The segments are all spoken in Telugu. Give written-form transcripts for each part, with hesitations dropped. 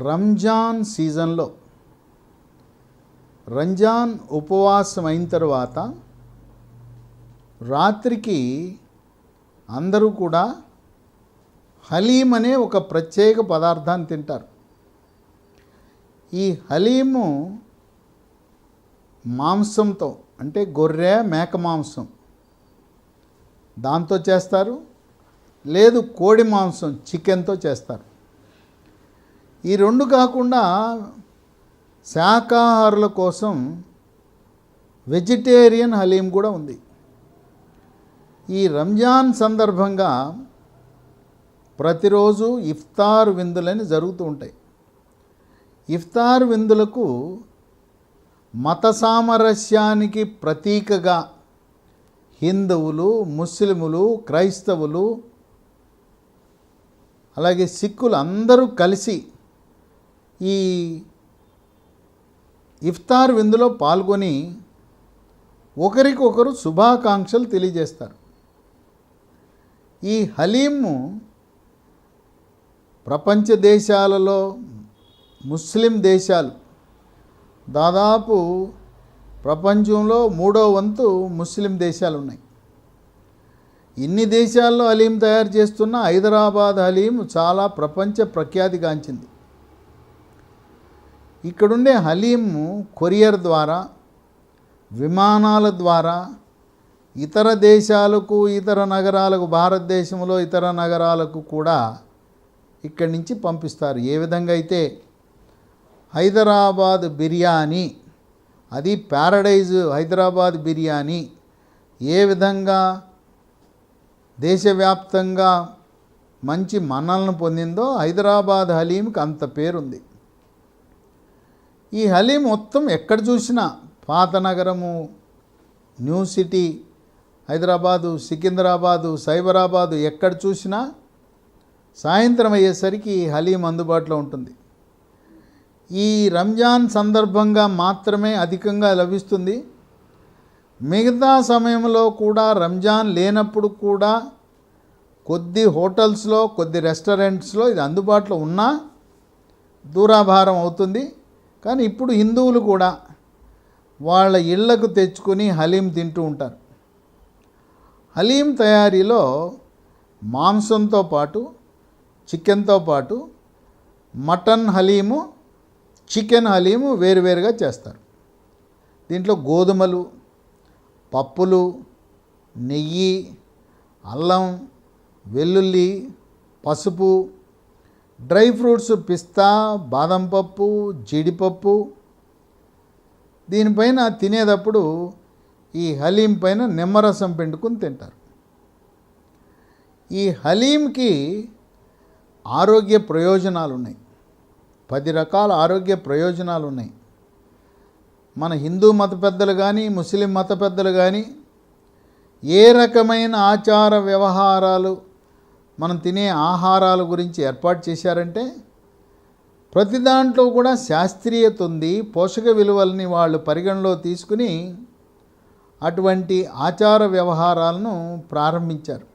రంజాన్ సీజన్లో రంజాన్ ఉపవాసం అయిన తర్వాత రాత్రికి అందరూ కూడా హలీం అనే ఒక ప్రత్యేక పదార్థాన్ని తింటారు. ఈ హలీము మాంసంతో, అంటే గొర్రె మేక మాంసం దాంతో చేస్తారు, లేదు కోడి మాంసం చికెన్తో చేస్తారు. ఈ రెండు కాకుండా శాకాహారుల కోసం వెజిటేరియన్ హలీం కూడా ఉంది. ఈ రంజాన్ సందర్భంగా ప్రతిరోజు ఇఫ్తార్ విందులని జరుగుతూ ఉంటాయి. ఇఫ్తార్ విందులకు మత సామరస్యానికి ప్రతీకగా హిందువులు, ముస్లిములు, క్రైస్తవులు, అలాగే సిక్కులు అందరూ కలిసి ఈ ఇఫ్తార్ విందులో పాల్గొని ఒకరికొకరు శుభాకాంక్షలు తెలియజేస్తారు. ఈ హలీము ప్రపంచ దేశాలలో ముస్లిం దేశాలు దాదాపు ప్రపంచంలో 3వ వంతు ముస్లిం దేశాలు ఉన్నాయి. ఇన్ని దేశాల్లో హలీం తయారు చేస్తున్న హైదరాబాద్ హలీం చాలా ప్రపంచ ప్రఖ్యాతిగాంచింది. ఇక్కడుండే హలీము కొరియర్ ద్వారా, విమానాల ద్వారా ఇతర దేశాలకు, ఇతర నగరాలకు, భారతదేశంలో ఇతర నగరాలకు కూడా ఇక్కడి నుంచి పంపిస్తారు. ఏ విధంగా అయితే హైదరాబాద్ బిర్యానీ, అది ప్యారడైజ్ హైదరాబాద్ బిర్యానీ ఏ విధంగా దేశవ్యాప్తంగా మంచి మన్నలను పొందిందో హైదరాబాద్ హలీంకి అంత పేరుంది. ఈ హలీం మొత్తం ఎక్కడ చూసినా, పాత నగరము, న్యూ సిటీ, హైదరాబాదు, సికింద్రాబాదు, సైబరాబాదు, ఎక్కడ చూసినా సాయంత్రం అయ్యేసరికి ఈ హలీం అందుబాటులో ఉంటుంది. ఈ రంజాన్ సందర్భంగా మాత్రమే అధికంగా లభిస్తుంది. మిగతా సమయంలో కూడా, రంజాన్ లేనప్పుడు కూడా కొద్ది హోటల్స్లో, కొద్ది రెస్టారెంట్స్లో ఇది అందుబాటులో ఉన్నా దూరాభారం అవుతుంది. కానీ ఇప్పుడు హిందువులు కూడా వాళ్ళ ఇళ్లకు తెచ్చుకొని హలీం తింటూ ఉంటారు. హలీం తయారీలో మాంసంతో పాటు, చికెన్తో పాటు మటన్ హలీము, చికెన్ హలీము వేరువేరుగా చేస్తారు. దీంట్లో గోధుమలు, పప్పులు, నెయ్యి, అల్లం, వెల్లుల్లి, పసుపు, డ్రై ఫ్రూట్స్, పిస్తా, బాదం పప్పు, జీడిపప్పు, దీనిపైన తినేటప్పుడు ఈ హలీం పైన నిమ్మరసం పిండుకుని తింటారు. ఈ హలీంకి ఆరోగ్య ప్రయోజనాలు ఉన్నాయి. 10 రకాల ఆరోగ్య ప్రయోజనాలు ఉన్నాయి. మన హిందూ మత పెద్దలు కానీ, ముస్లిం మత పెద్దలు కానీ ఏ రకమైన ఆచార వ్యవహారాలు, మనం తినే ఆహారాల గురించి ఏర్పాటు చేశారంటే ప్రతి దాంట్లో కూడా శాస్త్రీయత ఉంది. పోషక విలువల్ని వాళ్ళు పరిగణలో తీసుకుని అటువంటి ఆచార వ్యవహారాలను ప్రారంభించారు.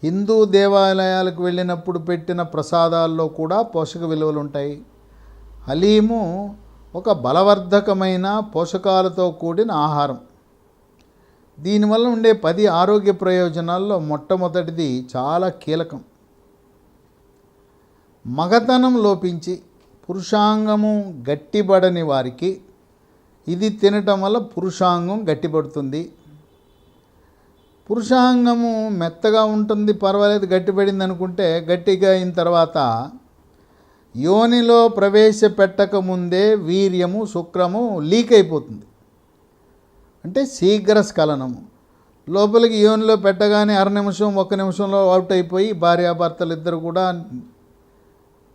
హిందూ దేవాలయాలకు వెళ్ళినప్పుడు పెట్టిన ప్రసాదాల్లో కూడా పోషక విలువలు ఉంటాయి. హలీము ఒక బలవర్ధకమైన పోషకాలతో కూడిన ఆహారం. దీనివల్ల ఉండే 10 ఆరోగ్య ప్రయోజనాల్లో మొట్టమొదటిది చాలా కీలకం. మగతనం లోపించి పురుషాంగము గట్టిపడని వారికి ఇది తినటం వల్ల పురుషాంగం గట్టిపడుతుంది. పురుషాంగము మెత్తగా ఉంటుంది, పర్వాలేదు, గట్టిపడింది అనుకుంటే గట్టిగా అయిన తర్వాత యోనిలో ప్రవేశపెట్టక ముందే వీర్యము, శుక్రము లీక్ అయిపోతుంది. అంటే శీఘ్రస్ఖలనము. లోపలికి యోనిలో పెట్టగానే 1 నిమిషం, 1 నిమిషంలో అవుట్ అయిపోయి భార్యాభర్తలు ఇద్దరు కూడా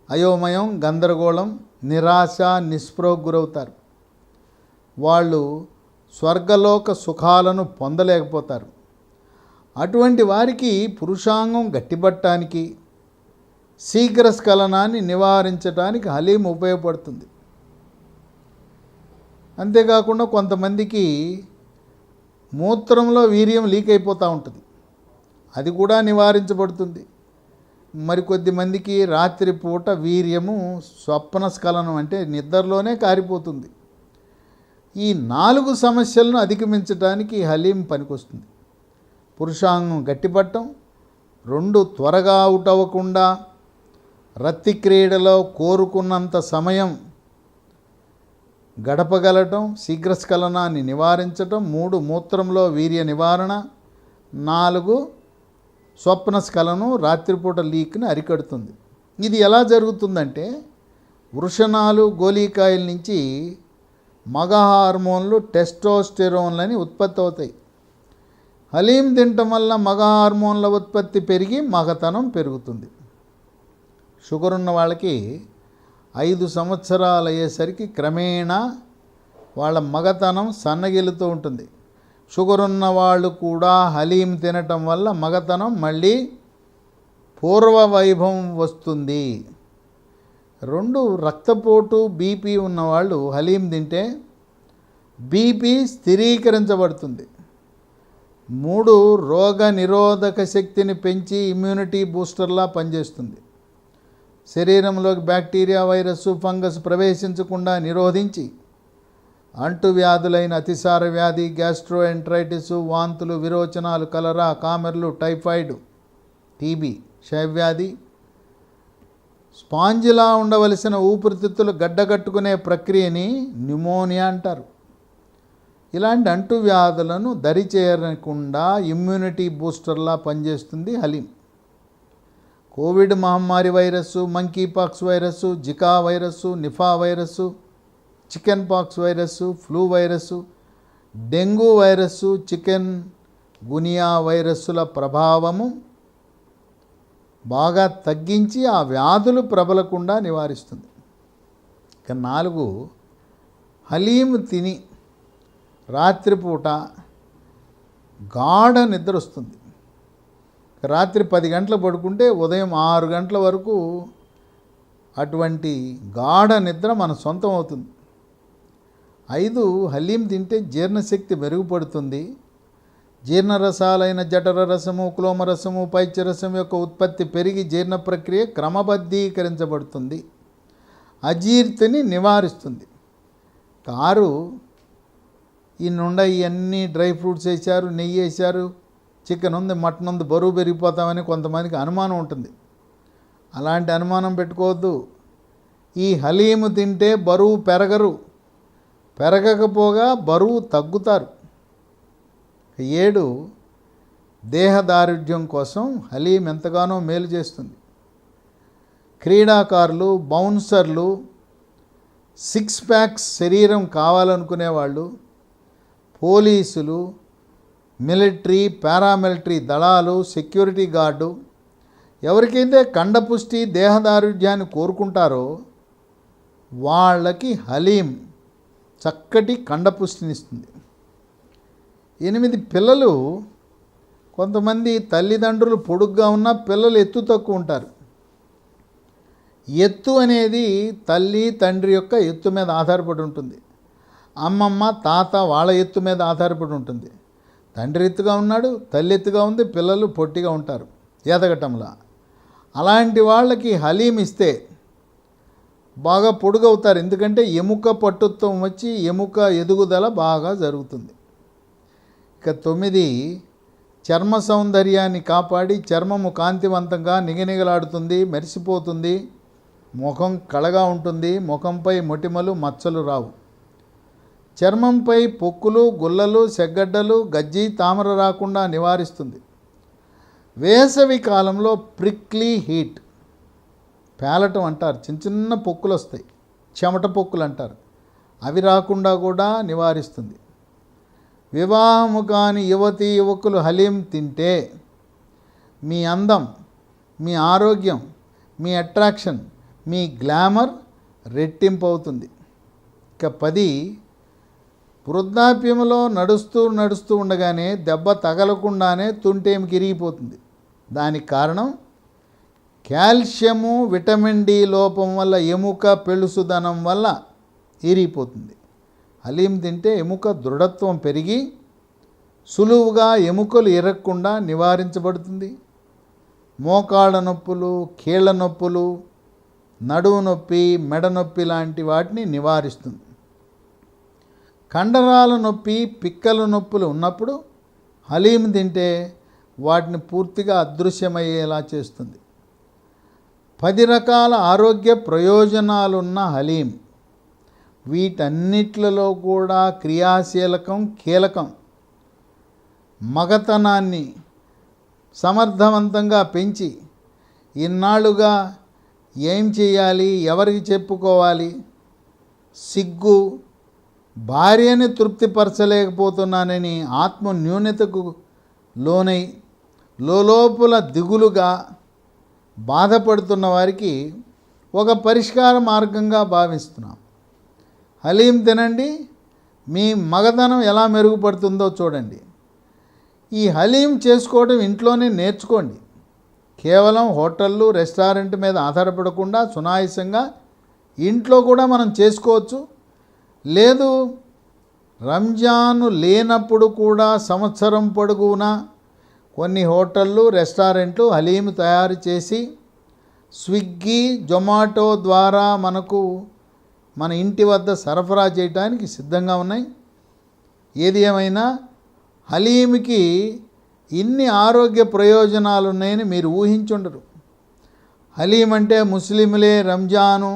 అయోమయం, గందరగోళం, నిరాశ, నిస్పృహకు గురవుతారు. వాళ్ళు స్వర్గలోక సుఖాలను పొందలేకపోతారు. అటువంటి వారికి పురుషాంగం గట్టిపట్టడానికి, శీఘ్రస్ఖలనాన్ని నివారించడానికి హలీం ఉపయోగపడుతుంది. అంతేకాకుండా కొంతమందికి మూత్రంలో వీర్యం లీక్ అయిపోతూ ఉంటుంది, అది కూడా నివారించబడుతుంది. మరికొద్ది మందికి రాత్రిపూట వీర్యము స్వప్నస్ఖలనం అంటే నిద్రలోనే కారిపోతుంది. ఈ 4 సమస్యలను అధిగమించడానికి హలీం పనికొస్తుంది. పురుషాంగం గట్టిపట్టం, 2 త్వరగా అవుట్ అవ్వకుండా రతి క్రీడలో కోరుకున్నంత సమయం గడపగలటం, శీఘ్రస్ఖలనాన్ని నివారించటం, 3 మూత్రంలో వీర్య నివారణ, 4 స్వప్నస్ఖలనం రాత్రిపూట లీక్ని అరికడుతుంది. ఇది ఎలా జరుగుతుందంటే వృషణాలు గోలీకాయల నుంచి మగ హార్మోన్లు టెస్టోస్టెరోన్లని ఉత్పత్తి అవుతాయి. హలీం తినటం వల్ల మగ హార్మోన్ల ఉత్పత్తి పెరిగి మగతనం పెరుగుతుంది. షుగర్ ఉన్న వాళ్ళకి 5 సంవత్సరాలు అయ్యేసరికి క్రమేణా వాళ్ళ మగతనం సన్నగిలుతూ ఉంటుంది. షుగర్ ఉన్న వాళ్ళు కూడా హలీం తినటం వల్ల మగతనం మళ్ళీ పూర్వ వైభవం వస్తుంది. 2 రక్తపోటు బీపీ ఉన్నవాళ్ళు హలీం తింటే బీపీ స్థిరీకరించబడుతుంది. 3 రోగ నిరోధక శక్తిని పెంచి ఇమ్యూనిటీ బూస్టర్లా పనిచేస్తుంది. శరీరంలోకి బ్యాక్టీరియా, వైరస్, ఫంగస్ ప్రవేశించకుండా నిరోధించి అంటువ్యాధులైన అతిసార వ్యాధి, గ్యాస్ట్రోఎంట్రైటిస్, వాంతులు, విరోచనాలు, కలరా, కామెర్లు, టైఫాయిడ్, టీబీ, క్షయవ్యాధి, స్పాంజిలా ఉండవలసిన ఊపిరితిత్తులు గడ్డగట్టుకునే ప్రక్రియని న్యూమోనియా అంటారు. ఇలాంటి అంటువ్యాధులను దరిచేరకుండా ఇమ్యూనిటీ బూస్టర్లా పనిచేస్తుంది హలీం. కోవిడ్ మహమ్మారి virus, monkeypox virus, Zika virus, Nipah virus, chickenpox virus, flu virus, dengue virus, chikungunya వైరస్సుల ప్రభావము బాగా తగ్గించి ఆ వ్యాధులు ప్రబలకుండా నివారిస్తుంది. ఇక 4 హలీం తిని రాత్రిపూట గాఢ నిద్ర వస్తుంది. రాత్రి 10 గంటలు పడుకుంటే ఉదయం 6 గంటల వరకు అటువంటి గాఢ నిద్ర మన సొంతం అవుతుంది. 5 హలీం తింటే జీర్ణశక్తి మెరుగుపడుతుంది. జీర్ణరసాలైన జఠర రసము, క్లోమరసము, పైత్యరసం యొక్క ఉత్పత్తి పెరిగి జీర్ణ ప్రక్రియ క్రమబద్ధీకరించబడుతుంది. అజీర్తిని నివారిస్తుంది. 6 ఈ నుండ ఇవన్నీ డ్రై ఫ్రూట్స్ వేశారు, నెయ్యి వేశారు, చికెన్ ఉంది, మటన్ ఉంది, బరువు పెరిగిపోతామని కొంతమందికి అనుమానం ఉంటుంది. అలాంటి అనుమానం పెట్టుకోవద్దు. ఈ హలీము తింటే బరువు పెరగకపోగా బరువు తగ్గుతారు. 7 దేహదారుఢ్యం కోసం హలీం ఎంతగానో మేలు చేస్తుంది. క్రీడాకారులు, బౌన్సర్లు, 6 ప్యాక్స్ శరీరం కావాలనుకునేవాళ్ళు, పోలీసులు, మిలిటరీ, పారామిలిటరీ దళాలు, సెక్యూరిటీ గార్డు ఎవరికైతే కండపుష్టి, దేహదారుఢ్యాన్ని కోరుకుంటారో వాళ్ళకి హలీం చక్కటి కండపుష్టినిస్తుంది. 8 పిల్లలు, కొంతమంది తల్లిదండ్రులు పొడుగ్గా ఉన్న పిల్లలు ఎత్తు తక్కువ ఉంటారు. ఎత్తు అనేది తల్లి తండ్రి యొక్క ఎత్తు మీద ఆధారపడి ఉంటుంది. అమ్మమ్మ తాత వాళ్ళ ఎత్తు మీద ఆధారపడి ఉంటుంది. తండ్రి ఎత్తుగా ఉన్నాడు, తల్లి ఎత్తుగా ఉంది, పిల్లలు పొట్టిగా ఉంటారు ఎదగటంలా. అలాంటి వాళ్ళకి హలీం ఇస్తే బాగా పొడుగవుతారు. ఎందుకంటే ఎముక పట్టుత్వం వచ్చి ఎముక ఎదుగుదల బాగా జరుగుతుంది. ఇక 9 చర్మ సౌందర్యాన్ని కాపాడి చర్మము కాంతివంతంగా నిగనిగలాడుతుంది, మెరిసిపోతుంది, ముఖం కళగా ఉంటుంది, ముఖంపై మొటిమలు, మచ్చలు రావు. చర్మంపై పొక్కులు, గుల్లలు, సెగ్గడ్డలు, గజ్జి, తామర రాకుండా నివారిస్తుంది. వేసవి కాలంలో ప్రిక్లీ హీట్, పేలటం అంటారు, చిన్న చిన్న పొక్కులు వస్తాయి, చెమట పొక్కులు అంటారు, అవి రాకుండా కూడా నివారిస్తుంది. వివాహము కాని యువతీ యువకులు హలీం తింటే మీ అందం, మీ ఆరోగ్యం, మీ అట్రాక్షన్, మీ గ్లామర్ రెట్టింపు అవుతుంది. ఇక 10 వృద్ధాప్యంలో నడుస్తూ ఉండగానే దెబ్బ తగలకుండానే తుంటేమి కిరిగిపోతుంది. దానికి కారణం కాల్షియము, విటమిన్ డి లోపం వల్ల ఎముక పెళుసుదనం వల్ల ఇరిగిపోతుంది. హలీం తింటే ఎముక దృఢత్వం పెరిగి సులువుగా ఎముకలు ఇరగకుండా నివారించబడుతుంది. మోకాళ్ళ నొప్పులు, కీళ్ళ నొప్పులు, నడుము నొప్పి, మెడ నొప్పి లాంటి వాటిని నివారిస్తుంది. కండరాల నొప్పి, పిక్కల నొప్పులు ఉన్నప్పుడు హలీం తింటే వాటిని పూర్తిగా అదృశ్యమయ్యేలా చేస్తుంది. 10 రకాల ఆరోగ్య ప్రయోజనాలున్న హలీం, వీటన్నిట్లలో కూడా క్రియాశీలకం కీలకం. మగతనాన్ని సమర్థవంతంగా పెంచి ఇన్నాళ్ళుగా ఏం చేయాలి, ఎవరికి చెప్పుకోవాలి, సిగ్గు, భార్యని తృప్తిపరచలేకపోతున్నానని ఆత్మ న్యూనతకు లోనై లోపల దిగులుగా బాధపడుతున్న వారికి ఒక పరిష్కార మార్గంగా భావిస్తున్నాం. హలీం తినండి, మీ మగధనం ఎలా మెరుగుపడుతుందో చూడండి. ఈ హలీం చేసుకోవడం ఇంట్లోనే నేర్చుకోండి. కేవలం హోటళ్ళు, రెస్టారెంట్ మీద ఆధారపడకుండా సునాయాసంగా ఇంట్లో కూడా మనం చేసుకోవచ్చు. లేదు, రంజాను లేనప్పుడు కూడా సంవత్సరం పొడుగునా కొన్ని హోటళ్ళు, రెస్టారెంట్లు హలీం తయారు చేసి స్విగ్గీ, జొమాటో ద్వారా మన ఇంటి వద్ద సరఫరా చేయడానికి సిద్ధంగా ఉన్నాయి. ఏది ఏమైనా హలీంకి ఇన్ని ఆరోగ్య ప్రయోజనాలు ఉన్నాయని మీరు ఊహించుండరు. హలీం అంటే ముస్లింలే రంజాను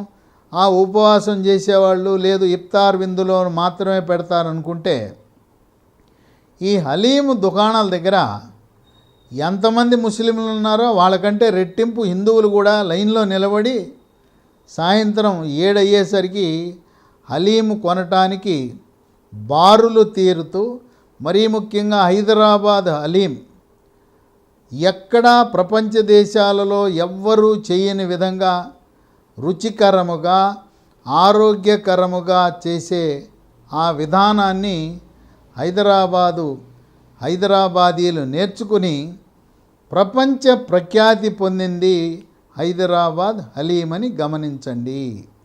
ఆ ఉపవాసం చేసేవాళ్ళు, లేదు ఇఫ్తార్ విందులో మాత్రమే పెడతారనుకుంటే, ఈ హలీం దుకాణాల దగ్గర ఎంతమంది ముస్లింలు ఉన్నారో వాళ్ళకంటే రెట్టింపు హిందువులు కూడా లైన్లో నిలబడి సాయంత్రం 7 అయ్యేసరికి హలీం కొనటానికి బారులు తీరుతూ, మరీ ముఖ్యంగా హైదరాబాద్ హలీం ఎక్కడా ప్రపంచ దేశాలలో ఎవ్వరూ చేయని విధంగా రుచికరముగా, ఆరోగ్యకరముగా చేసే ఆ విధానాన్ని హైదరాబాదీలు నేర్చుకుని ప్రపంచ ప్రఖ్యాతి పొందింది హైదరాబాద్ హలీం అని గమనించండి.